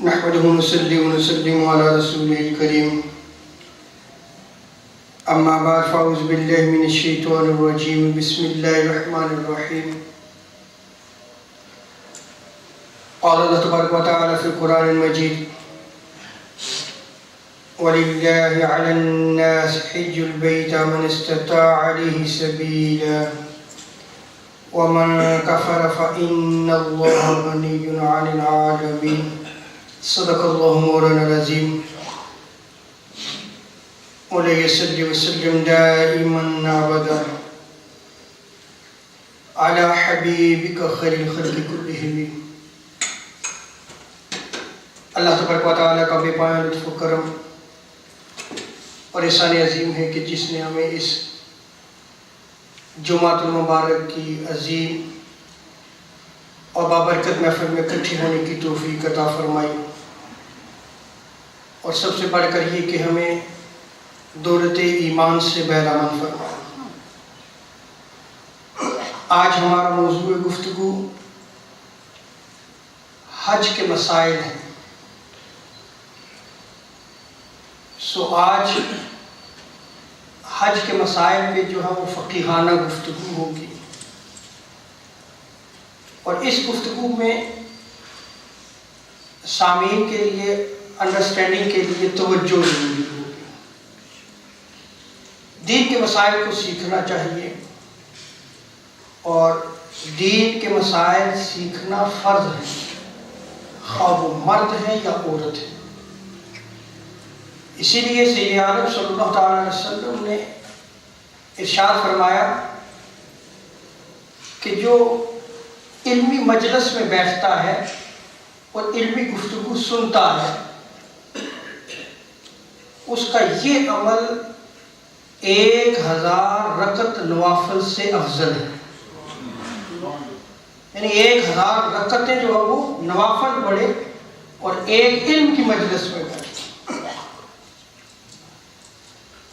نحمده ونصلي ونسلم على رسوله الكريم أما بعد فأعوذ بالله من الشيطان الرجيم بسم الله الرحمن الرحيم قال الله تبارك وتعالى في القرآن المجيد ولله على الناس حج البيت من استطاع إليه سبيلا ومن كفر فإن الله غني عن العالمين صدق الله مولانا العظيم مولاي صل وسلم دائما ابدا على حبيبك خير الخلق كلهم. اللہ تبارک و تعالیٰ کا بے پایہ لطف و کرم اور احسان عظیم ہے کہ جس نے ہمیں اس جمعۃ المبارک کی عظیم اور بابرکت محفل میں اکٹھے ہونے کی توفیق عطا فرمائی، اور سب سے بڑھ کر یہ کہ ہمیں دولت ایمان سے بہرامند فرمایا. آج ہمارا موضوع گفتگو حج کے مسائل ہیں. آج حج کے مسائل پہ جو ہے وہ فقیہانہ گفتگو ہوگی، اور اس گفتگو میں سامعین کے لیے انڈرسٹینڈنگ کے لیے توجہ ضروری ہوگی. دین کے مسائل کو سیکھنا چاہیے، اور دین کے مسائل سیکھنا فرض ہے، خواہ وہ مرد ہے یا عورت ہے. اسی لیے سید عالم صلی اللہ تعالیٰ علیہ وسلم نے ارشاد فرمایا کہ جو علمی مجلس میں بیٹھتا ہے اور علمی گفتگو سنتا ہے، اس کا یہ عمل 1000 رکعت نوافل سے افضل ہے. یعنی 1000 رکعتیں جو وہ نوافل پڑھے اور ایک علم کی مجلس میں بیٹھے.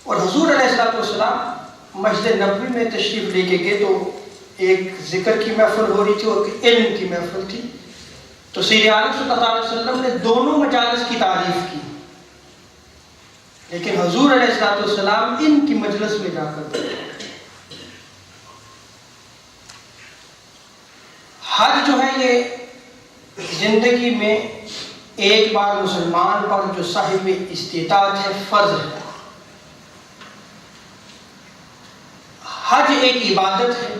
اور حضور علیہ السلام مسجد نبوی میں تشریف لے کے گئے تو ایک ذکر کی محفل ہو رہی تھی اور ایک علم کی محفل تھی. تو سید عالم صلی اللہ علیہ وسلم نے دونوں مجالس کی تعریف کی، لیکن حضور علیہ السلام ان کی مجلس میں جا کر بیٹھے. حج جو ہے یہ زندگی میں ایک بار مسلمان پر جو صاحب استطاعت ہے فرض ہے. حج ایک عبادت ہے.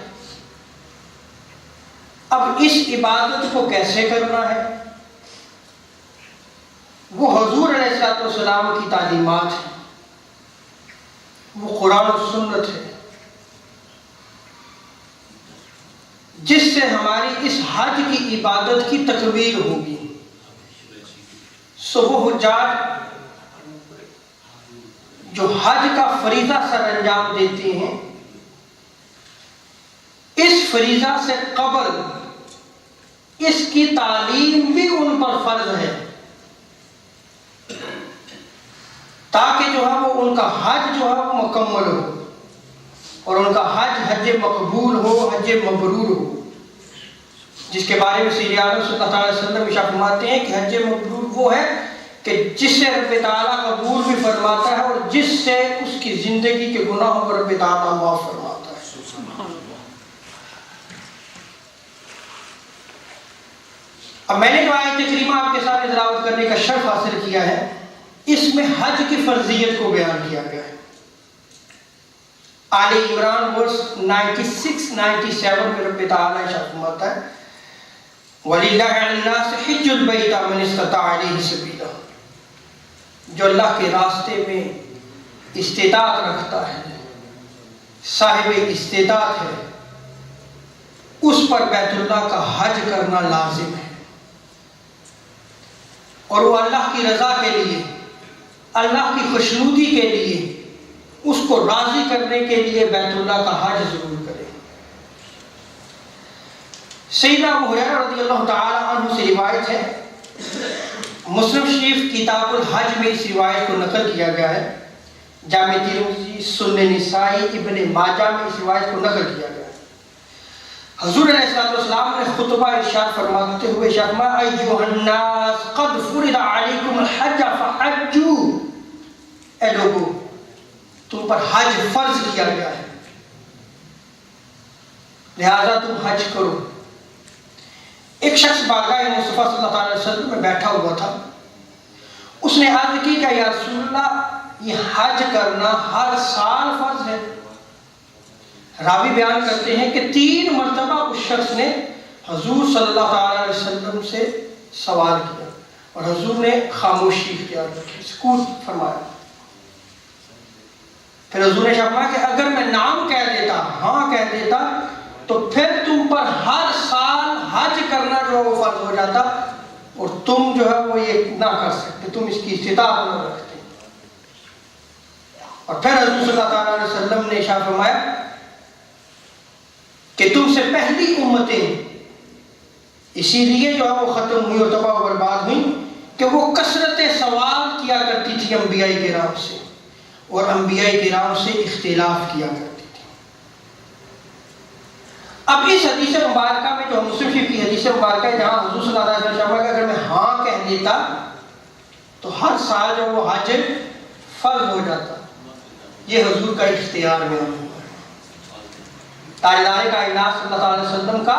اب اس عبادت کو کیسے کرنا ہے، وہ حضور علیہ السلام کی تعلیمات ہیں، وہ قرآن و سنت ہے، جس سے ہماری اس حج کی عبادت کی تکمیل ہوگی. وہ حجاج جو حج کا فریضہ سر انجام دیتے ہیں، اس فریضہ سے قبل اس کی تعلیم بھی ان پر فرض ہے، تاکہ جو ہے وہ ان کا حج جو ہے وہ مکمل ہو، اور ان کا حج مقبول ہو، حج مبرور ہو، جس کے بارے میں سید عالم صلی اللہ علیہ وسلم ارشاد فرماتے ہیں کہ حج مبرور وہ ہے کہ جسے رب تعالیٰ قبول بھی فرماتا ہے اور جس سے اس کی زندگی کے گناہوں کو رب تعالیٰ معاف فرماتا ہے. اب میں نے جو آیت کریمہ آپ کے سامنے تلاوت کرنے کا شرف حاصل کیا ہے، اس میں حج کی فرضیت کو بیان کیا گیا ہے. آل عمران ورس 96-97 میں رب تعالیٰ ارشاد فرماتا ہے وَلِلَّهِ عَلَى النَّاسِ حِجُّ الْبَيْتِ مَنِ اسْتَطَاعَ إِلَيْهِ سَبِيلًا. جو اللہ کے راستے میں استطاعت رکھتا ہے، صاحب استطاعت ہے، اس پر بیت اللہ کا حج کرنا لازم ہے. اور وہ اللہ کی رضا کے لیے، اللہ کی خوشنودی کے لیے، اس کو راضی کرنے کے لیے بیت اللہ کا حج ضرور کرے. سیدنا ابو ہریرہ رضی اللہ تعالی عنہ سے روایت ہے، مسلم شریف کتاب الحج میں اس روایت کو نقل کیا گیا ہے، جامع ترمذی، سنن نسائی، ابن ماجہ میں اس روایت کو نقل کیا گیا ہے. حضور علیہ السلام نے خطبہ ارشاد فرماتے ہوئے ارشاد فرمایا ایھا الناس قد فرض علیکم الحج فحجوا، اے لوگو تم پر حج فرض کیا گیا ہے لہذا تم حج کرو۔ ایک شخص بارگاہ مصطفیٰ صلی اللہ علیہ وسلم میں بیٹھا ہوا تھا، اس نے عرض کی کہ یا رسول اللہ یہ حج کرنا ہر سال فرض ہے؟ راوی بیان کرتے ہیں کہ 3 مرتبہ اس شخص نے حضور صلی اللہ علیہ وسلم سے سوال کیا اور حضور نے خاموشی اختیار رکھی، سکوت فرمایا۔ پھر حضور نے فرمایا کہ اگر میں نام کہہ دیتا، ہاں کہہ دیتا، تو پھر تم پر ہر سال حج کرنا جو ہے وہ فرض ہو جاتا اور تم جو ہے وہ یہ نہ کر سکتے، تم اس کی استطاعت نہ رکھتے۔ اور پھر حضور صلی اللہ علیہ وسلم نے ارشاد فرمایا کہ تم سے پہلی امتیں اسی لیے جو ہے وہ ختم ہوئی اور تباہ و برباد ہوئی کہ وہ کثرت سوال کیا کرتی تھی انبیاء کرام سے اور انبیاء کرام سے اختلاف کیا کرتی تھی۔ اب اس حدیث مبارکہ میں جو مسلم شریف کی حدیث مبارکہ ہے جہاں حضور صلی اللہ علیہ وسلم کہ اگر میں ہاں کہہ دیتا تو ہر سال جو وہ حج فرض ہو جاتا، یہ حضور کا اختیار میں ہوا، تاجدار کائنات صلی اللہ علیہ وسلم کا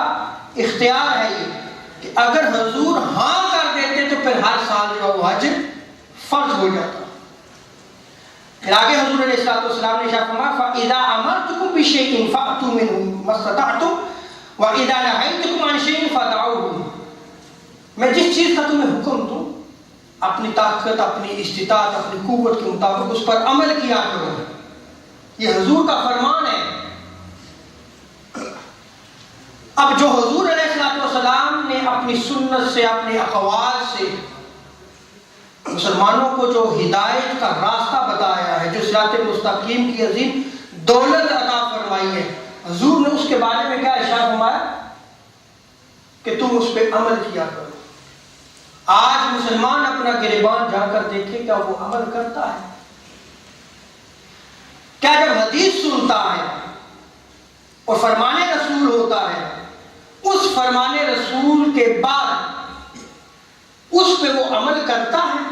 اختیار ہے یہ کہ اگر حضور ہاں کر دیتے تو پھر ہر سال جو وہ حج فرض ہو جاتا۔ پھر آگے حضور علیہ السلام نے ارشاد فرمایا فَإِذَا أَمَرْتُكُم بِشَيْءٍ فَأْتُوا مِنْهُ مَا اسْتَطَعْتُمْ وَإِذَا نَهَيْتُكُمْ عَنْ شَيْءٍ فَدَعُوهُ، میں جس چیز کا تمہیں حکم دوں اپنی طاقت، اپنی استطاعت، اپنی قوت کے مطابق اس پر عمل کیا کرو، یہ حضور کا فرمان ہے۔ اب جو حضور علیہ السلام نے اپنی سنت سے، اپنے اقوال سے مسلمانوں کو جو ہدایت کا راستہ بتایا ہے، جو صراط مستقیم کی عظیم دولت عطا فرمائی ہے، حضور نے اس کے بارے میں کیا ارشاد فرمایا کہ تم اس پہ عمل کیا کرو۔ آج مسلمان اپنا گریبان جا کر دیکھے کیا وہ عمل کرتا ہے؟ کیا جب حدیث سنتا ہے اور فرمان رسول ہوتا ہے اس فرمان رسول کے بعد اس پہ وہ عمل کرتا ہے؟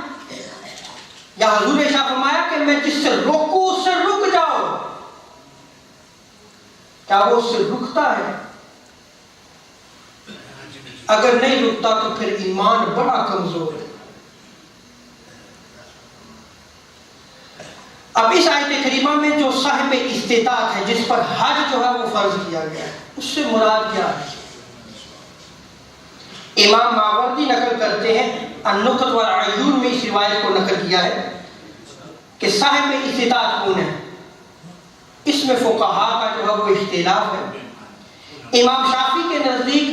یا حضور نے ارشاد فرمایا کہ میں جس سے روکوں اس سے رک جاؤ، کیا وہ اس سے رکتا ہے؟ اگر نہیں رکتا تو پھر ایمان بڑا کمزور ہے۔ اب اس آیت کریمہ میں جو صاحب استطاعت ہے، جس پر حج جو ہے وہ فرض کیا گیا ہے، اس سے مراد کیا ہے؟ امام ماوردی نقل کرتے ہیں النکت والعیون میں اس روایت کو نقل کیا ہے کہ صاحب استطاعت کون ہے؟ اس میں فقہاء کا جو ہے وہ اختلاف ہے۔ امام شافعی کے نزدیک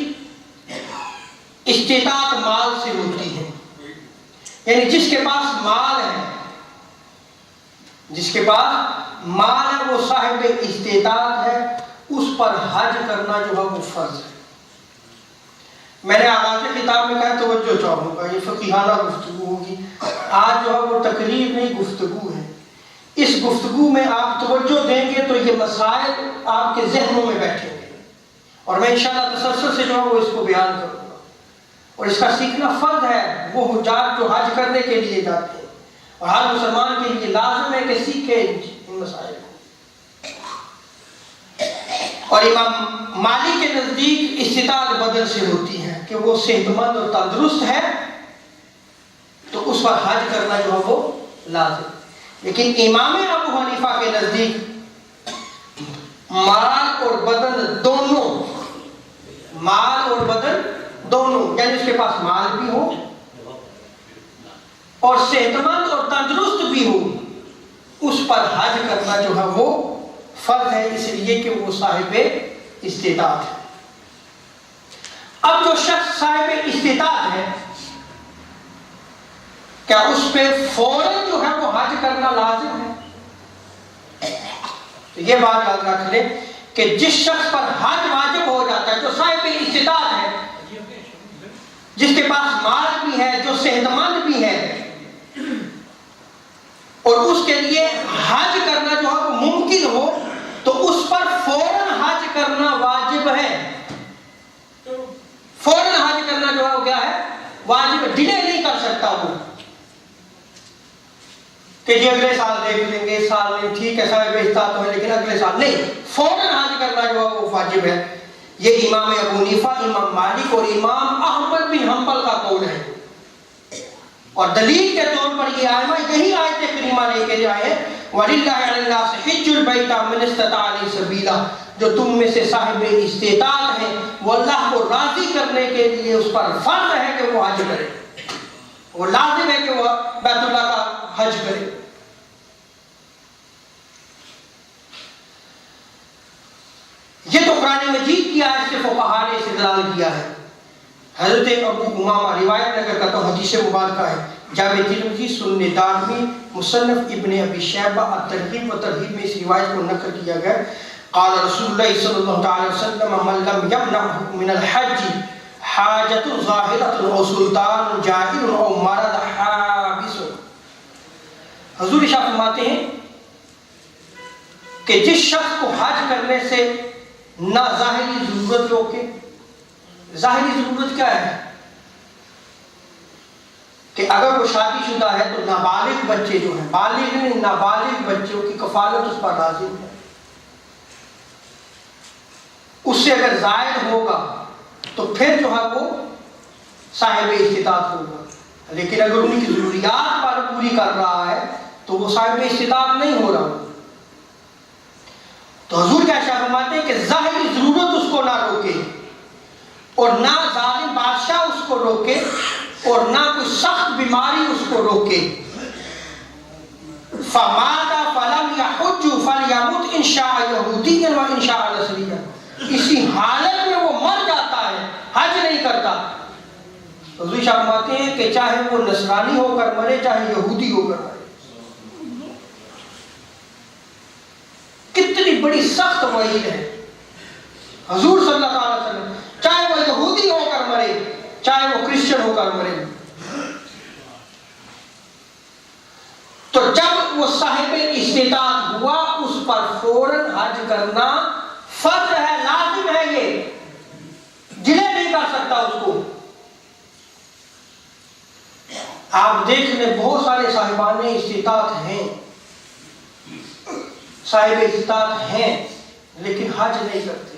استطاعت مال سے ہوتی ہے، یعنی جس کے پاس مال ہے، جس کے پاس مال ہے وہ صاحب استطاعت ہے، اس پر حج کرنا جو ہے وہ فرض ہے۔ میں نے آغاز کتاب میں کہا توجہ چاہوں گا، یہ فقیہانہ گفتگو ہوگی، آج جو ہے وہ تقریر نہیں گفتگو ہے۔ اس گفتگو میں آپ توجہ دیں گے تو یہ مسائل آپ کے ذہنوں میں بیٹھیں گے اور میں انشاءاللہ تسلسل سے جو ہے وہ اس کو بیان کروں گا، اور اس کا سیکھنا فرض ہے۔ وہ حجاج جو حج کرنے کے لیے جاتے ہیں اور ہر مسلمان کے لیے لازم ہے کہ سیکھے ان مسائل کو۔ اور امام مالک کے نزدیک استطاعت بدن سے ہوتی ہے کہ وہ صحت مند اور تندرست ہے تو اس پر حج کرنا جو ہے وہ لازم۔ لیکن امام ابو حنیفہ کے نزدیک مال اور بدن دونوں، مال اور بدن دونوں، یعنی اس کے پاس مال بھی ہو اور صحت مند اور تندرست بھی ہو، اس پر حج کرنا جو ہے وہ فرض ہے، اس لیے کہ وہ صاحب استطاعت ہے۔ اب جو شخص صاحب استطاعت ہے کیا اس پہ فوراً جو ہے وہ حج کرنا لازم ہے؟ تو یہ بات یاد رکھ لیں کہ جس شخص پر حج واجب ہو جاتا ہے، جو صاحب استطاعت ہے، جس کے پاس مال بھی ہے، جو صحت مند بھی ہے، اور اس کے لیے حج کرنا جو ہے وہ ممکن ہو، تو اس پر فوراً حج کرنا واجب ہے۔ کرنا جو ہے وہ کیا ہے؟ واجب ہے، ڈیلے نہیں کر سکتا وہ کہ جی اگلے سال دیکھ لیں گے، اس سال نہیں، ٹھیک ہے صاحب استطاعت ہے لیکن اگلے سال نہیں، فوراً حج کرنا جو ہے وہ واجب ہے۔ یہ امام ابو حنیفہ، امام مالک اور امام احمد بن حنبل کا قول ہے، اور دلیل کے طور پر یہ آئمہ یہی آیت کریمہ لے کے آئے وَلِلَّهِ عَلَى النَّاسِ حِجُّ الْبَيْتَ مَنِ اسْتَطَاعَ إِلَيْهِ سَبِيلًا، جو تم میں سے صاحب استطاعت ہیں وہ اللہ کو راضی کرنے کے لیے اس پر فرض ہے کہ وہ حج کرے، وہ لازم ہے کہ وہ بیت اللہ کا حج کرے۔ یہ تو قرآن مجید کی آیت سے فقہاء نے استدلال کیا ہے۔ حضرت ابو امامہ روایت نقل کرتا ہوں، حدیث مبارکہ ہے، جامع ترمذی، سنن دارمی، مصنف ابن ابی شیبہ، الترغیب و ترہیب میں اس روایت کو نقل کیا گیا۔ قال رسول اللہ صلی اللہ علیہ وسلم من لم يمنعه من الحج حاجة ظاہرة او سلطان جائر او مرض حابس، حضور ارشاد فرماتے ہیں کہ جس شخص کو حج کرنے سے نہ ظاہری ضرورت روکے، ظاہری ضرورت کیا ہے کہ اگر وہ شادی شدہ ہے تو نابالغ بچے جو ہیں، بالغ نہیں نابالغ بچوں کی کفالت اس پر لازم ہے، اس سے اگر زائد ہوگا تو پھر جو ہے وہ صاحب استطاعت ہوگا، لیکن اگر ان کی ضروریات پر پوری کر رہا ہے تو وہ صاحب استطاعت نہیں ہو رہا۔ تو حضور کیا فرماتے ہیں کہ ظاہری ضرورت اس کو نہ روکے، اور نہ ظالم بادشاہ اس کو روکے، اور نہ کوئی سخت بیماری اس کو روکے۔ فَمَاتَ فَلَمْ يَحُجُّ فَلْيَمُتْ إِنْ شَاءَ يَهُودِيًّا وَإِنْ شَاءَ نَصْرَانِيًّا، اسی حالت میں وہ مر جاتا ہے، حج نہیں کرتا۔ حضور فرماتے ہیں کہ چاہے وہ نصرانی ہو کر مرے، چاہے یہودی ہو کر مرے۔ کتنی بڑی سخت وعید ہے حضور صلی اللہ علیہ وسلم، چاہے وہ یہودی ہو کر مرے، چاہے وہ کرسچن ہو کر مرے۔ تو جب وہ صاحب استطاعت ہوا اس پر فوراً حج کرنا فرض ہے، لازم ہے، یہ ڈیلے نہیں کر سکتا اس کو۔ آپ دیکھ لیں بہت سارے صاحبان استطاعت ہیں، صاحب استطاعت ہیں لیکن حج نہیں کرتے،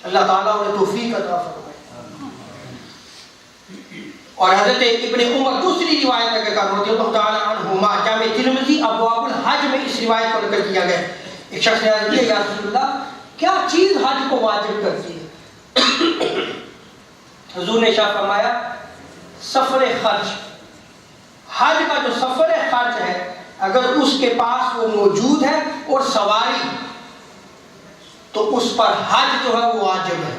اللہ تعالیٰ انہیں توفیق عطا فرمائے۔ اور حضرت ابن عمر دوسری روایت نقل کرتے ہیں رضی اللہ تعالیٰ عنہما، جامع ترمذی ابواب الحج میں اس روایت کو نقل کیا گیا۔ ایک شخص نے عرض کیا یا رسول اللہ کیا چیز حج کو واجب کرتی ہے؟ حضور نے ارشاد فرمایا سفر خرچ، حج کا جو سفر خرچ ہے اگر اس کے پاس وہ موجود ہے اور سواری تو اس پر حج جو ہے وہ واجب ہے۔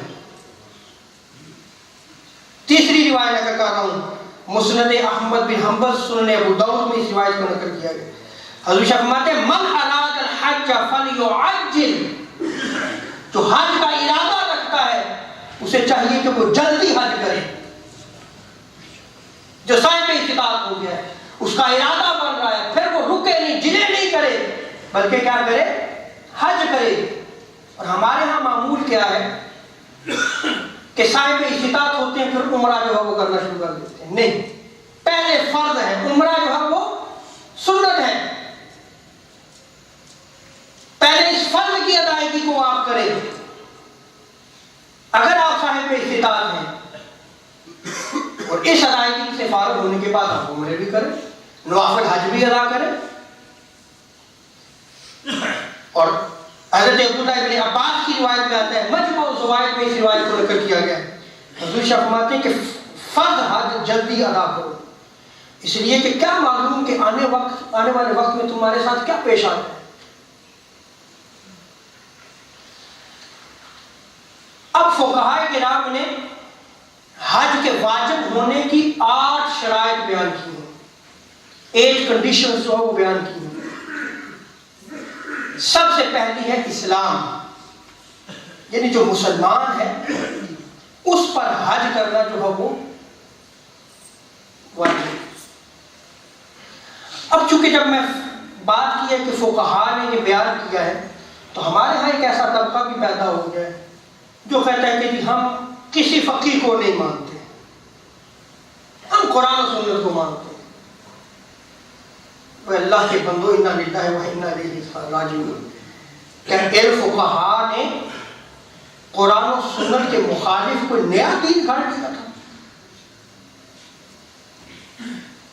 تیسری روایت نقل کر رہا ہوں، مسند احمد بن حنبل، سنن ابو داؤد میں اس روایت کو نقل کیا گیا۔ حضور فرماتے ہیں من اراد الحج فلیعجل، جو حج کا ارادہ رکھتا ہے اسے چاہیے کہ وہ جلدی حج کرے۔ جو صاحب استطاعت ہو گیا ہے، اس کا ارادہ بن رہا ہے، پھر وہ رکے نہیں، ڈیلے نہیں کرے، بلکہ کیا کرے؟ حج کرے۔ اور ہمارے ہاں معمول کیا ہے کہ صاحب استطاعت ہوتے ہیں پھر عمرہ جو ہے وہ کرنا شروع کر دیتے ہیں، نہیں، پہلے فرض ہے، عمرہ جو ہے وہ سنت ہے، پہلے اس فرض کی ادائیگی کو آپ کریں۔ اگر آپ صاحب استطاعت ہیں اور اس ادائیگی سے فارغ ہونے کے بعد آپ عمرے بھی کریں، نوافل حج بھی ادا کریں۔ اور حضرت عبداللہ ابن عباس کی روایت میں آتا ہے، مجمع الزوائد میں اس روایت کو نقل کیا گیا ہے، حضور فرماتے ہیں کہ فرض حج جلدی ادا کرو، اس لیے کہ کیا معلوم کہ آنے والے وقت میں تمہارے ساتھ کیا پیش آتا ہے۔ اب فقہاء کرام نے حج کے واجب ہونے کی 8 شرائط بیان کی ہیں، 8 کنڈیشنز جو ہے وہ بیان کی ہیں۔ سب سے پہلی ہے اسلام، یعنی جو مسلمان ہے اس پر حج کرنا جو ہے وہ واجب ہے۔ اب چونکہ جب میں بات کی ہے کہ فقہاء نے یہ بیان کیا ہے تو ہمارے ہاں ایک ایسا طبقہ بھی پیدا ہو گیا ہے جو کہتا ہے کہ ہم کسی فقیہ کو نہیں مانتے، ہم قرآن و سنت کو مانتے ہیں۔ وہ اللہ کے بندو، انا للہ و انا الیہ راجعون، کیا غیر فقہا نے قرآن و سنت کے مخالف کوئی نیا دین کھڑا کیا تھا؟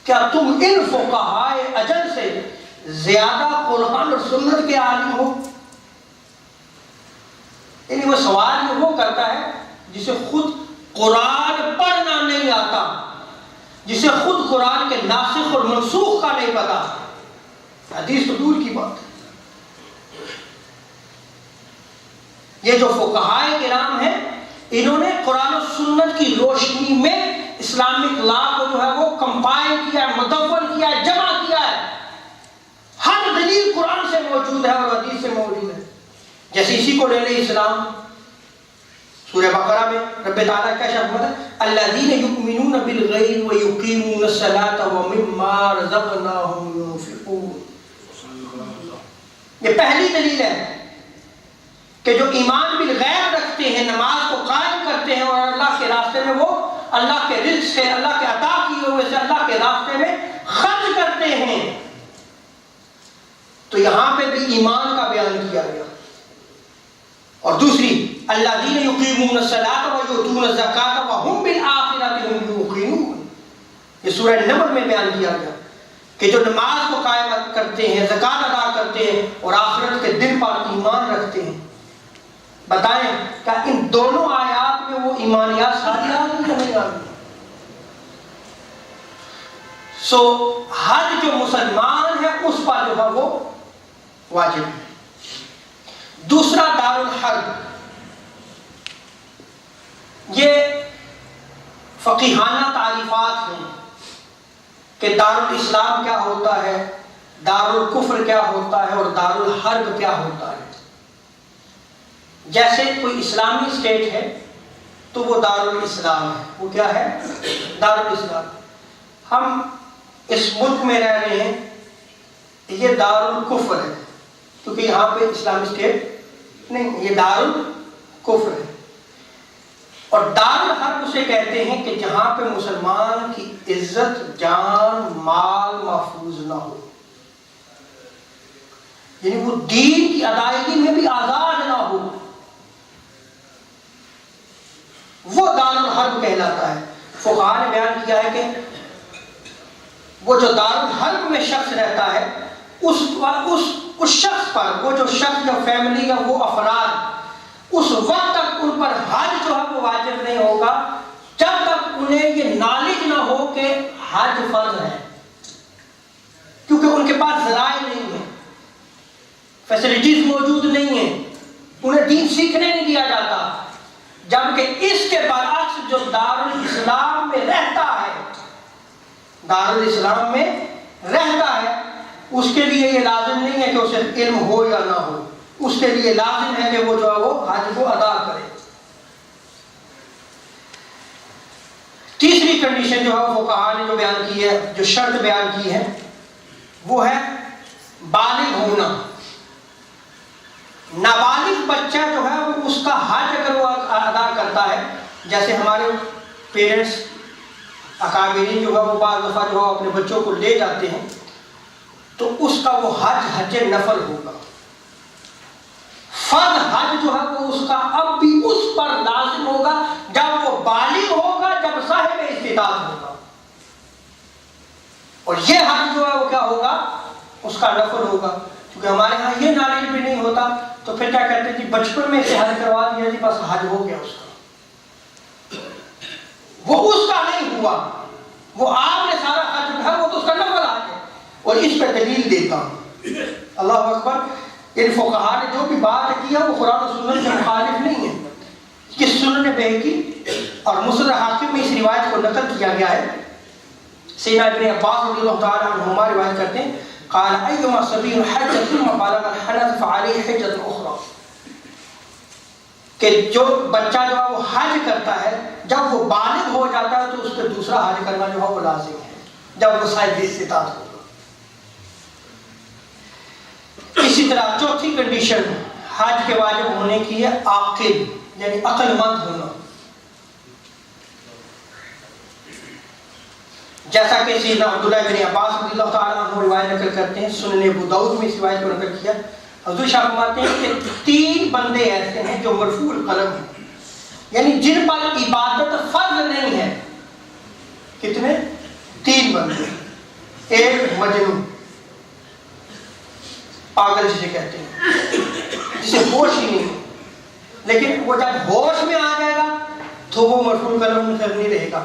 کیا تم ان فقہائے اجل سے زیادہ قرآن اور سنت کے عالم ہو؟ یعنی وہ سوال وہ کرتا ہے جسے خود قرآن پڑھنا نہیں آتا، جسے خود قرآن کے ناسخ اور منسوخ کا نہیں پتا، حدیث تو دور کی بات ہے۔ یہ جو فقہائے کرام ہیں، انہوں نے قرآن و سنت کی روشنی میں اسلامک لا کو جو ہے وہ کمپائل کیا ہے، مدون کیا ہے، جمع کیا ہے۔ ہر دلیل قرآن سے موجود ہے اور حدیث سے موجود ہے۔ جیسے اسی کو لے لیں اسلام، سورہ بقرہ میں رب تعالیٰ کیا فرماتا ہے؟ الذین یؤمنون بالغیب ویقیمون الصلاۃ ومما رزقناہم ينفقون۔ یہ پہلی دلیل ہے کہ جو ایمان بالغیب رکھتے ہیں، نماز کو قائم کرتے ہیں اور اللہ کے راستے میں وہ اللہ کے رزق سے، اللہ کے عطا کیے ہوئے سے اللہ کے راستے میں خرچ کرتے ہیں۔ تو یہاں پہ بھی ایمان کا بیان کیا گیا۔ اور دوسری الذین یقیمون الصلاۃ ویؤتون الزکاۃ وہم بالآخرۃ هم یوقنون، یہ سورہ نمل میں بیان کیا گیا کہ جو نماز کو قائم کرتے ہیں، زکات ادا کرتے ہیں اور آخرت کے دن پر ایمان رکھتے ہیں۔ بتائیں کیا ان دونوں آیات میں وہ ایمانیات ساری آ گئی یا نہیں آ گئی؟ سو حج جو مسلمان ہے اس پر جو ہے وہ واجب ہے۔ دوسرا دار الحرب، یہ فقیہانہ تعریفات ہیں کہ دار الاسلام کیا ہوتا ہے، دار الکفر کیا ہوتا ہے اور دار الحرب کیا ہوتا ہے۔ جیسے کوئی اسلامی اسٹیٹ ہے تو وہ دار الاسلام ہے، وہ کیا ہے؟ دار الاسلام۔ ہم اس ملک میں رہ رہے ہیں، یہ دار الکفر ہے کیونکہ یہاں پہ اسلامی اسٹیٹ نہیں، یہ دار الکفر ہے۔ اور دار الحرب اسے کہتے ہیں کہ جہاں پہ مسلمان کی عزت، جان، مال محفوظ نہ ہو، یعنی وہ دین کی ادائیگی میں بھی آزاد نہ ہو، وہ دار الحرب کہلاتا ہے۔ فقہاء نے بیان کیا ہے کہ وہ جو دار الحرب میں شخص رہتا ہے اس شخص پر، وہ جو شخص یا فیملی یا وہ افراد، اس وقت تک ان پر حج جو ہے وہ واجب نہیں ہوگا جب تک انہیں یہ نالج نہ ہو کہ حج فرض ہے، کیونکہ ان کے پاس ذرائع نہیں ہیں، فیسلٹیز موجود نہیں ہیں، انہیں دین سیکھنے نہیں دیا جاتا۔ جبکہ اس کے برعکس جو دار الاسلام میں رہتا ہے، دار الاسلام میں رہتا ہے، اس کے لیے یہ لازم نہیں ہے کہ اسے علم ہو یا نہ ہو، اس کے لیے لازم ہے کہ وہ جو ہے وہ حج کو ادا کرے۔ تیسری کنڈیشن جو ہے وہ فقہاء نے جو بیان کی ہے، جو شرط بیان کی ہے، وہ ہے بالغ ہونا۔ نابالغ بچہ جو ہے وہ اس کا حج اگر وہ ادا کرتا ہے، جیسے ہمارے پیرنٹس اکابرین جو ہے وہ بعض دفعہ جو ہے اپنے بچوں کو لے جاتے ہیں تو اس کا وہ حج نفل ہوگا۔ فرض حج جو ہے وہ اس کا اب بھی اس پر لازم ہوگا جب وہ بالغ ہوگا، جب صاحب استطاعت ہوگا، اور یہ حج جو ہے وہ کیا ہوگا؟ اس کا نفل ہوگا۔ کیونکہ ہمارے ہاں یہ نالج بھی نہیں ہوتا تو پھر کیا کہتے ہیں کہ بچپن میں سے حج کروا دیا جی، بس حج ہو گیا اس کا، وہ اس کا نہیں ہوا، وہ آپ نے سارا حج ہے وہ تو اس کا نفل حج ہے۔ اور اس پہ دلیل دیتا ہوں، اللہ اکبر، ان فقہاء نے جو بھی بات کی ہے وہ قرآن و سنت سے مخالف نہیں ہے۔ کہ سنن بہقی اور مسند حاکم میں اس روایت کو نقل کیا گیا ہے۔ سیدنا ابن عباس رضی اللہ تعالیٰ عنہما روایت کرتے ہیں، قال ایما صبی حج ثم بلغ الحنث فعلیہ حجۃ اخری، کہ جو بچہ جو ہے وہ حج کرتا ہے جب وہ بالغ ہو جاتا ہے تو اس پہ دوسرا حج کرنا جو ہے وہ لازم ہے جب وہ صاحب استطاعت ہوگا۔ اسی طرح چوتھی کنڈیشن حج کے واجب ہونے کی ہے عاقل، یعنی عقل مند ہونا۔ جیسا کہ سیدنا عبداللہ بن عباس رضی اللہ تعالیٰ عنہ روایت نقل کرتے ہیں، سنن ابو داؤد میں اس روایت کو نقل کیا، حضور شاہ فرماتے ہیں کہ 3 بندے ایسے ہیں جو مرفوع القلم ہیں، یعنی جن پر عبادت فرض نہیں ہے. کتنے؟ 3 بندے. ایک مجنون، پاگل جسے کہتے ہیں، جسے ہوش ہی نہیں، لیکن وہ جب ہوش میں آ جائے گا تو وہ مرفوع القلم نہیں رہے گا.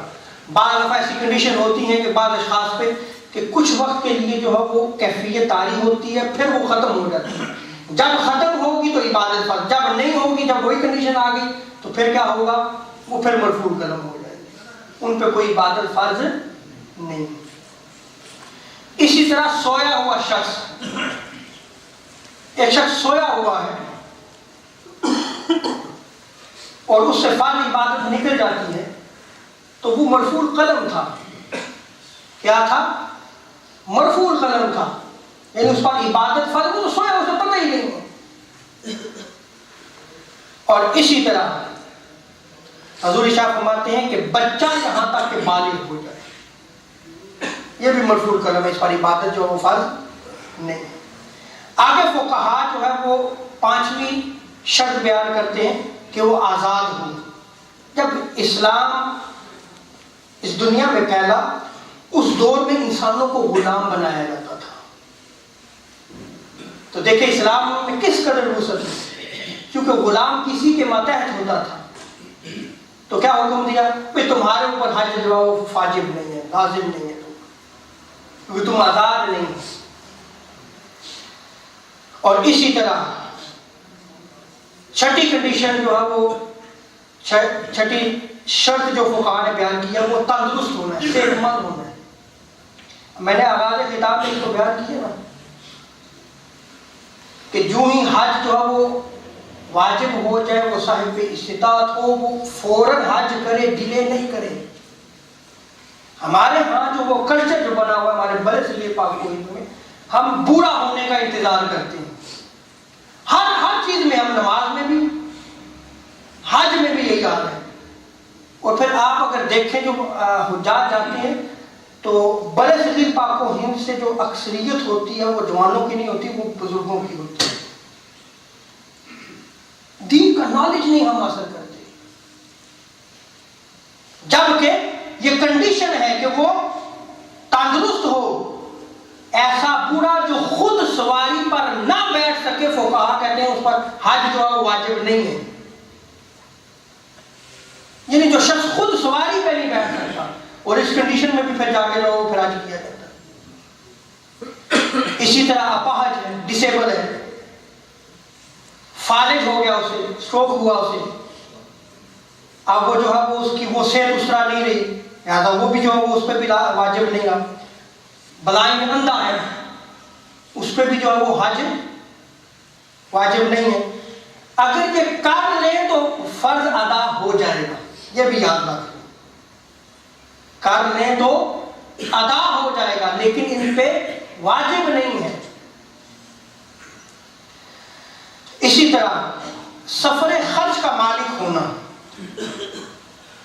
بعض دفعہ ایسی کنڈیشن ہوتی ہے کہ بعض اشخاص پہ کہ کچھ وقت کے لیے جو ہے وہ کیفیت طاری ہوتی ہے، پھر وہ ختم ہو جاتی ہے. جب ختم ہوگی تو عبادت فرض، جب نہیں ہوگی، جب وہی کنڈیشن آ گئی تو پھر کیا ہوگا؟ وہ پھر مرفوع القلم ہو جائے گی، ان پہ کوئی عبادت فرض نہیں. اسی طرح سویا ہوا شخص، ایک شخص سویا ہوا ہے اور اس سے فرض عبادت نکل جاتی ہے تو وہ مرفوع القلم تھا. کیا تھا؟ مرفوع القلم تھا، یعنی اس پر عبادت فرض، وہ تو سویا، اسے پتہ ہی نہیں. اور اسی طرح حضور شاہ فرماتے ہیں کہ بچہ یہاں تک کہ بالغ ہو جائے، یہ بھی مرفوع القلم ہے، اس پر عبادت جو ہے وہ فرض نہیں. آگے فقہا جو ہے وہ 5ویں شرط بیان کرتے ہیں کہ وہ آزاد ہوں. جب اسلام اس دنیا میں پھیلا، اس دور میں انسانوں کو غلام بنایا جاتا تھا. تو دیکھیں اسلام میں کس قدر وسعت ہے، کیونکہ غلام کسی کے ماتحت ہوتا تھا. تو کیا حکم دیا؟ بھئی تمہارے اوپر حج جو ہے وہ واجب نہیں ہے، لازم نہیں ہے، کیونکہ تم آزاد نہیں. اور اسی طرح 6ٹھی کنڈیشن جو ہے وہ 6ٹھی شرط جو فقہا نے بیان کیا وہ تندرست ہونا ہے، صحت مند ہونا ہے. میں نے آغاز خطاب میں اس کو بیان کیا نا کہ جو ہی حج جو ہے وہ واجب ہو جائے، وہ صاحب استطاعت ہو، وہ فوراً حج کرے، ڈیلے نہیں کرے. ہمارے ہاں جو وہ کلچر جو بنا ہوا ہے ہمارے بڑے سے پاک گوئند میں، ہم بوڑھا ہونے کا انتظار کرتے ہیں. ہر چیز میں، ہم نماز میں بھی، حج میں بھی یہی حال ہے. اور پھر آپ اگر دیکھیں جو حجاج جاتے ہیں تو بڑے صغیر پاک و ہند سے جو اکثریت ہوتی ہے وہ جوانوں کی نہیں ہوتی، وہ بزرگوں کی ہوتی ہے. دین کا نالج نہیں ہم حاصل کرتے، جبکہ یہ کنڈیشن ہے کہ وہ تندرست ہو. ایسا بوڑھا جو خود سواری پر نہ بیٹھ سکے، فقہا کہتے ہیں اس پر حج جو ہے واجب نہیں ہے. یعنی جو شخص خود سواری پہ نہیں بیٹھ سکتا، اور اس کنڈیشن میں بھی پھر جا کے جو پھر حج کیا جاتا ہے. اسی طرح اپاہج ہے، ڈسیبل ہے، فالج ہو گیا، اسے اسٹروک ہوا اسے، اب وہ جو ہے وہ اس کی وہ صحت اس طرح نہیں رہی، لہٰذا وہ بھی جو ہے وہ اس پہ بھی واجب نہیں رہا. بلائنڈ اندھا ہے، اس پہ بھی جو ہے وہ حج واجب نہیں ہے. اگر یہ کر لیں تو فرض ادا ہو جائے گا، یہ بھی یاد رکھیں. کر لیں تو ادا ہو جائے گا، لیکن ان پہ واجب نہیں ہے. اسی طرح سفر خرچ کا مالک ہونا،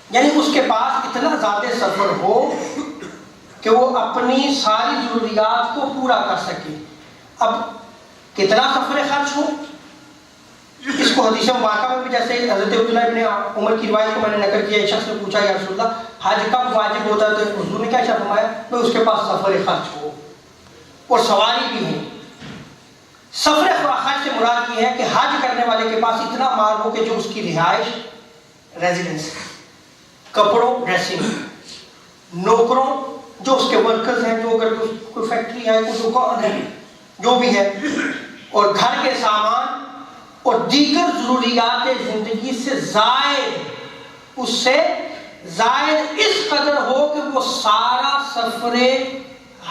یعنی اس کے پاس اتنا زیادہ سفر ہو کہ وہ اپنی ساری ضروریات کو پورا کر سکے. اب کتنا سفر خرچ ہو، اس کو حدیث مبارکہ میں بھی، جیسے حضرت عبداللہ ابن عمر کی روایت کو میں نے نقل کیا، ایک شخص نے پوچھا یا رسول اللہ حج کب واجب ہوتا ہے؟ تو حضور نے کیا فرمایا؟ کہ اس کے پاس سفر خرچ ہو اور سواری بھی ہو. سفر خرچ سے مراد یہ ہے کہ حج کرنے والے کے پاس اتنا مال ہو کہ جو اس کی رہائش، ریزیڈنس، کپڑوں، ڈریسنگ، نوکروں جو اس کے ورکرز ہیں، جو اگر کوئی فیکٹری ہے، کوئی دکان ہے، جو بھی ہے، اور گھر کے سامان اور دیگر ضروریات زندگی سے زائد، اس سے زائد اس قدر ہو کہ وہ سارا سفر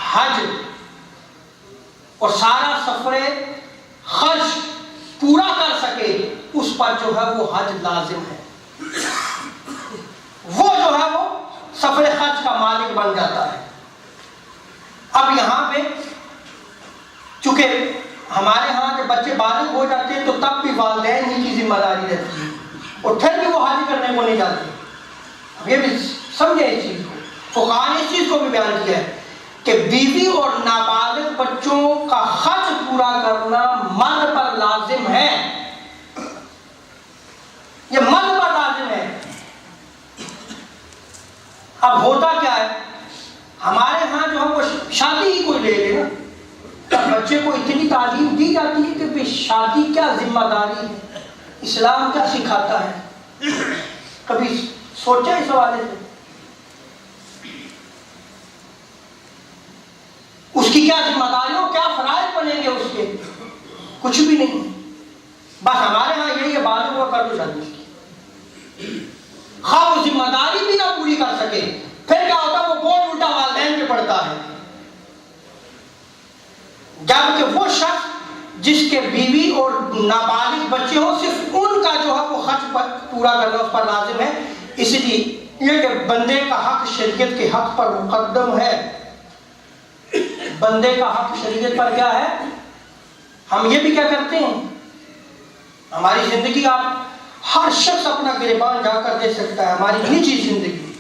حج اور سارا سفر خرچ پورا کر سکے، اس پر جو ہے وہ حج لازم ہے. وہ جو ہے وہ سفر خرچ کا مالک بن جاتا ہے. اب یہاں پہ چونکہ ہمارے ہاں جب بچے بالغ ہو جاتے ہیں تو تب بھی والدین ہی کی ذمہ داری رہتی ہے، اور پھر بھی وہ حج کرنے کو نہیں جاتے. اب یہ بھی سمجھیں اس چیز کو فقہاء نے اس چیز کو بھی بیان کیا ہے کہ بیوی اور نابالغ بچوں کا خرچ پورا کرنا مرد پر لازم ہے، یہ مرد پر لازم ہے۔ اب ہوتا کیا ہے، ہمارے ہاں جو ہے وہ شادی ہی کوئی لے لے نا، بچے کو اتنی تعلیم دی جاتی ہے کہ شادی کیا ذمہ داری ہے، اسلام کیا سکھاتا ہے، کبھی سوچا اس حوالے سے؟ اس کی کیا ذمہ داریوں، کیا فرائض بنیں گے اس کے؟ کچھ بھی نہیں۔ بس ہمارے ہاں یہی ہے، بالغ ہوا کر دو شادی، خواہ وہ ذمہ داری بھی نہ پوری کر سکے، پھر کیا ہوتا ہے، وہ بوجھ الٹا والدین پہ پڑتا ہے۔ جبکہ وہ شخص جس کے بیوی اور نابالغ بچے ہوں، صرف ان کا جو ہے وہ خرچ پورا کرنا اس پر لازم ہے۔ اس لیے یہ کہ بندے کا حق شریعت کے حق پر مقدم ہے، بندے کا حق شریعت پر کیا ہے۔ ہم یہ بھی کیا کرتے ہیں، ہماری زندگی آپ ہر شخص اپنا گریبان جا کر دے سکتا ہے، ہماری نجی زندگی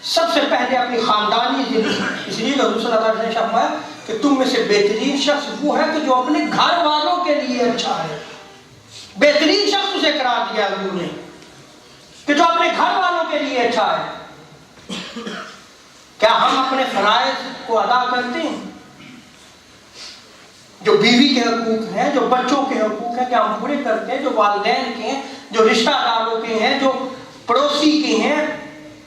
سب سے پہلے اپنی خاندانی زندگی، اس لیے حضور صلی اللہ علیہ وسلم نے فرمایا کہ تم میں سے بہترین شخص وہ ہے کہ جو اپنے گھر والوں کے لیے اچھا ہے۔ بہترین شخص اسے قرار دیا حضور نے کہ جو اپنے گھر والوں کے لیے اچھا ہے۔ کیا ہم اپنے فرائض کو ادا کرتے ہیں؟ جو بیوی کے حقوق ہیں، جو بچوں کے حقوق ہیں، کیا ہم پورے کرتے ہیں؟ جو والدین کے ہیں، جو رشتہ داروں کے ہیں، جو پڑوسی کے ہیں،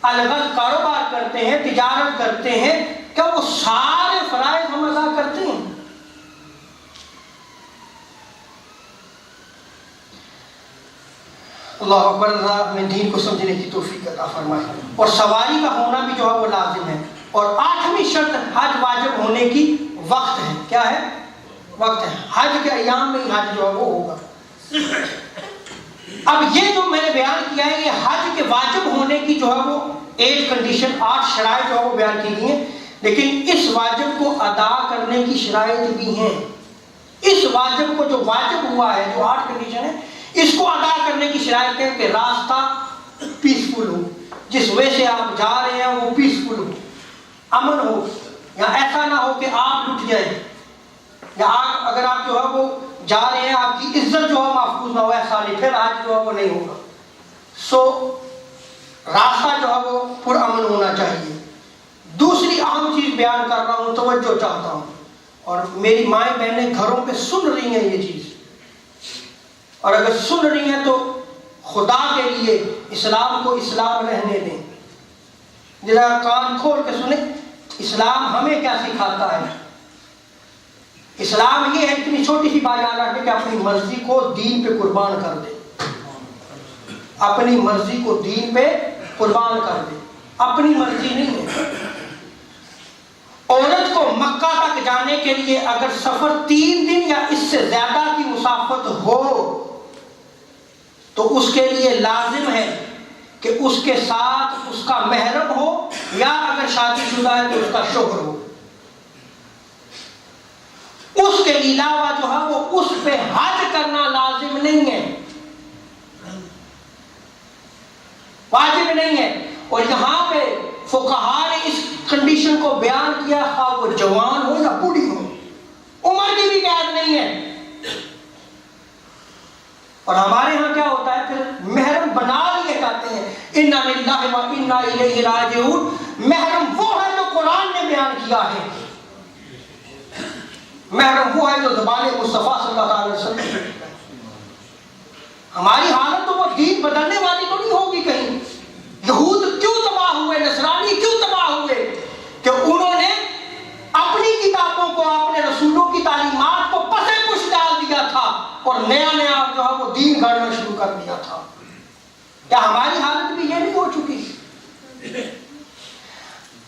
الگ کاروبار کرتے ہیں، تجارت کرتے ہیں، کیا وہ سارے فرائض ہم ادا کرتے ہیں؟ اللہ اکبر، اللہ اپنے دین کو سمجھنے کی توفیق عطا فرمائے۔ اور سواری کا ہونا بھی جو ہے وہ لازم ہے۔ اور 8ویں شرط حج واجب ہونے کی وقت ہے۔ کیا ہے؟ وقت ہے۔ حج کے ایام میں ہی حج جو ہے وہ ہوگا۔ اب یہ جو میں نے بیان کیا ہے، یہ حج کے واجب ہونے کی جو ہے وہ 8 کنڈیشن، 8 شرائط جو ہے وہ بیان کی گئی ہیں، لیکن اس واجب کو ادا کرنے کی شرائط بھی ہیں۔ اس واجب کو جو واجب ہوا ہے، جو 8 کنڈیشن ہے، اس کو ادا کرنے کی شرائط ہے کہ راستہ پیسفل ہو، جس وے سے آپ جا رہے ہیں وہ پیسفل ہو، امن ہو، یا ایسا نہ ہو کہ آپ لٹ جائیں، یا اگر آپ جو ہے وہ جا رہے ہیں آپ کی عزت جو ہے محفوظ نہ ہو، ایسا نہیں، پھر آج جو ہے وہ نہیں ہوگا۔ سو راستہ جو ہے وہ پرامن ہونا چاہیے۔ دوسری اہم چیز بیان کر رہا ہوں، توجہ چاہتا ہوں، اور میری مائیں بہنیں گھروں پہ سن رہی ہیں یہ چیز، اور اگر سن رہی ہیں تو خدا کے لیے اسلام کو اسلام رہنے دیں، ذرا کان کھول کے سنیں اسلام ہمیں کیا سکھاتا ہے۔ اسلام یہ ہے، اتنی چھوٹی سی بات یاد رکھیں کہ اپنی مرضی کو دین پہ قربان کر دے، اپنی مرضی کو دین پہ قربان کر دے، اپنی مرضی نہیں ہے۔ عورت کو مکہ تک جانے کے لیے اگر سفر 3 دن یا اس سے زیادہ کی مسافت ہو تو اس کے لیے لازم ہے کہ اس کے ساتھ اس کا محرم ہو، یا اگر شادی شدہ ہے تو اس کا شوہر ہو۔ اس کے علاوہ جو ہے وہ اس پہ حج کرنا لازم نہیں ہے، واجب نہیں ہے۔ اور یہاں پہ فقہاء نے اس کنڈیشن کو بیان کیا، خواہ وہ جوان ہو یا بوڑھی ہو، عمر کی بھی قید نہیں ہے۔ اور ہمارے ہاں کیا ہوتا ہے، پھر محرم بنا لیے کہتے ہیں انا للہ و انا الیہ راجعون۔ محرم وہ ہے جو قرآن نے بیان کیا ہے، محرم وہ ہے جو زبان مصطفیٰ صلی اللہ علیہ وسلم۔ ہماری حالت تو وہ دین بدلنے والی تو نہیں ہوگی کہیں۔ یہود کیوں تباہ ہوئے، نصرانی کیوں تباہ ہوئے، کہ انہوں نے اپنی کتابوں کو، اپنے رسولوں کی تعلیمات کو پسے پش ڈال دیا تھا اور نیا جو ہے وہ دین گھڑنا شروع کر دیا تھا۔ کیا ہماری حالت بھی یہ نہیں ہو چکی؟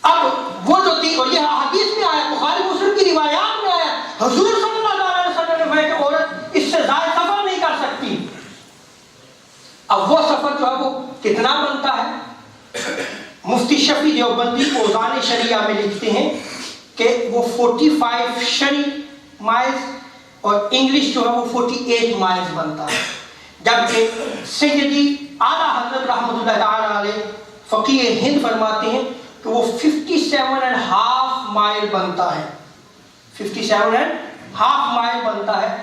اب وہ جو تھی، اور یہ حدیث میں آیا، بخاری مسلم کی روایات میں آیا، حضور صلی اللہ علیہ وسلم نے فرمایا کہ عورت اس سے زائد سفر نہیں کر سکتی۔ اب وہ سفر جو ہے وہ کتنا بنتا ہے؟ مفتی شفیع دیوبندی اوزان شریعہ میں لکھتے ہیں کہ وہ 45 شرعی مائلز اور انگلش جو ہے وہ 48 مائلز بنتا ہے، جبکہ سیدی اعلیٰ حضرت رحمۃ اللہ تعالی علیہ فقیہ ہند فرماتے ہیں کہ وہ 57.5 مائل بنتا ہے، 57.5 مائل بنتا ہے.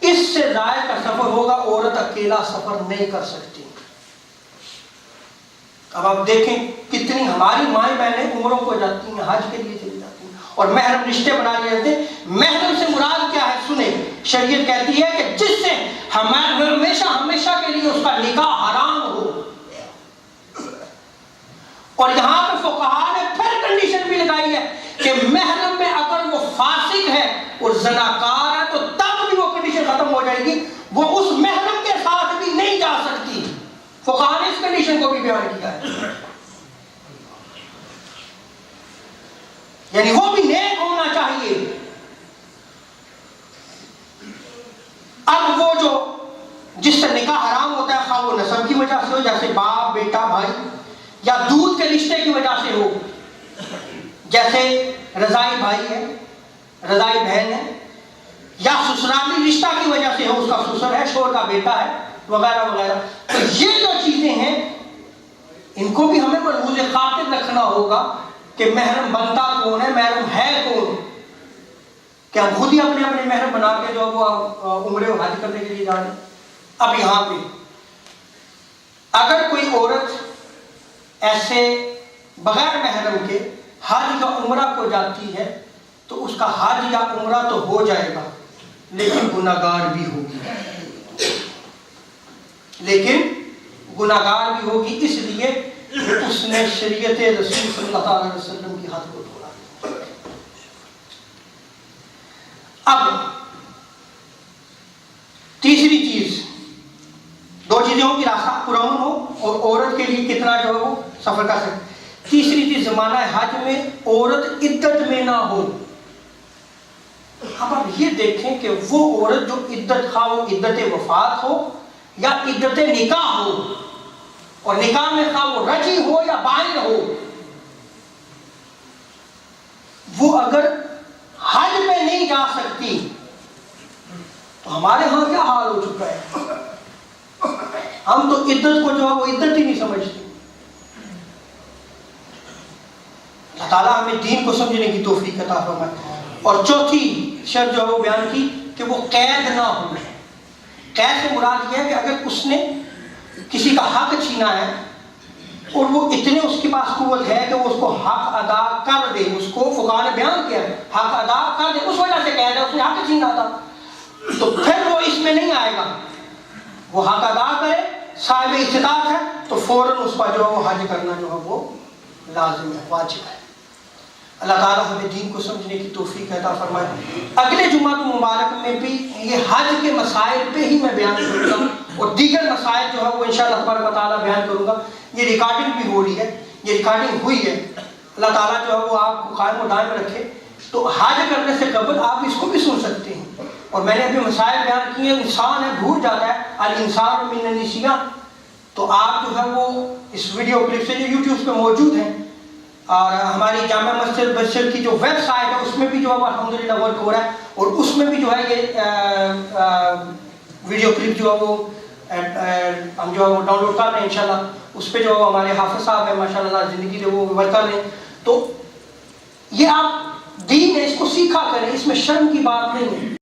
اس سے زائد کا سفر ہوگا، عورت اکیلا سفر نہیں کر سکتی. اب آپ دیکھیں کتنی ہماری مائیں بہنیں عمروں کو جاتی ہیں، حج کے لیے چلی جاتی ہیں اور محرم رشتے بنا لیے جاتے ہیں. محرم سے مراد کیا ہے سنیں، شریعت کہتی ہے کہ جس سے ہمیشہ ہمیشہ کے لیے اس کا نکاح حرام ہو. اور یہاں پہ فقہاء نے پھر کنڈیشن بھی لگائی ہے کہ محرم میں اگر وہ فاسق ہے اور زناکار ہے تو تب بھی وہ کنڈیشن ختم ہو جائے گی، وہ اس محرم کے ساتھ بھی نہیں جا سکتی. فقہاء نے اس کنڈیشن کو بھی بیان کیا ہے، یعنی وہ بھی نیک ہونا چاہیے. اب وہ جو جس سے نکاح حرام ہوتا ہے، خواہ وہ نسب کی وجہ سے ہو، جیسے باپ بیٹا بھائی، یا دودھ کے رشتے کی وجہ سے ہو، جیسے رضائی بھائی ہے، رضائی بہن ہے، یا سسرالی رشتہ کی وجہ سے ہو، اس کا سسر ہے، شوہر کا بیٹا ہے، وغیرہ وغیرہ. تو یہ جو چیزیں ہیں ان کو بھی ہمیں ملحوظ خاطر رکھنا ہوگا کہ محرم بنتا کون ہے، محرم ہے کون. کہ ہم خود ہی اپنے اپنے محرم بنا کے جو وہ عمرے و حج کرنے کے لیے جا رہے ہیں. اب یہاں پہ اگر کوئی عورت ایسے بغیر محرم کے حج یا عمرہ کو جاتی ہے تو اس کا حج یا عمرہ تو ہو جائے گا، لیکن گناہگار بھی ہوگی. لیکن گناہگار بھی ہوگی اس لیے کہ اس نے شریعت رسول صلی اللہ علیہ وسلم کی حد کو توڑا. اب تیسری چیز، دو چیزیں ہوں کہ راستہ پرامن ہو اور عورت کے لیے کتنا جو ہے وہ سفر کر سکے. تیسری چیز، زمانہ حج میں عورت عدت میں نہ ہو. اب آپ یہ دیکھیں کہ وہ عورت جو عدت، خواہ وہ عدت وفات ہو یا عدت نکاح ہو، اور نکاح میں خواہ وہ رجی ہو یا بائن ہو، وہ اگر حج میں نہیں جا سکتی تو ہمارے ہاں کیا حال ہو چکا ہے. ہم تو عدت کو جو ہے وہ عدت ہی نہیں سمجھتے. اللہ تعالیٰ ہمیں دین کو سمجھنے کی توفیق عطا فرمائے. اور چوتھی شرط جو ہے وہ بیان کی کہ وہ قید نہ ہو. قید سے مراد یہ ہے کہ اگر اس نے کسی کا حق چھینا ہے اور وہ اتنے اس کے پاس قوت ہے کہ وہ اس کو حق ادا کر دے، اس کو فقہاء نے بیان کیا ہے حق ادا کر دے، اس وجہ سے قید ہے، اس نے حق چھینا تھا، تو پھر وہ اس میں نہیں آئے گا. وہ حق ادا کرے، صاحب استطاعت ہے تو فوراً اس پر جو ہے وہ حج کرنا جو ہے وہ لازم ہے، واجب ہے. اللہ تعالیٰ ہمیں دین کو سمجھنے کی توفیق عطا فرمائے. اگلے جمعہ مبارک میں بھی یہ حج کے مسائل پہ ہی میں بیان کروں گا اور دیگر مسائل جو ہے وہ انشاءاللہ تبارک و تعالیٰ بیان کروں گا. یہ ریکارڈنگ بھی ہو رہی ہے، یہ ریکارڈنگ ہوئی ہے. اللہ تعالیٰ جو ہے وہ آپ کو قائم و دائم رکھے. تو حج کرنے سے قبل آپ اس کو بھی سن سکتے ہیں. اور میں نے ابھی مسائل بیان کیے، انسان ہے بھول جاتا ہے، الانسان من النسیان. تو آپ جو ہے وہ اس ویڈیو کلپ سے جو یوٹیوب پہ موجود ہیں، اور ہماری جامع مسجد بشر کی جو ویب سائٹ ہے اس میں بھی جو ہے الحمدللہ ورک ہو رہا ہے، اور اس میں بھی جو ہے یہ ویڈیو کلپ جو ہے وہ ہم جو ہے وہ ڈاؤن لوڈ کر رہے ہیں. انشاءاللہ اس پہ جو ہمارے حافظ صاحب ہیں ماشاءاللہ زندگی سے وہ ورک کر رہے ہیں. تو یہ آپ دین ہے، اس کو سیکھا کریں، اس میں شرم کی بات نہیں ہے.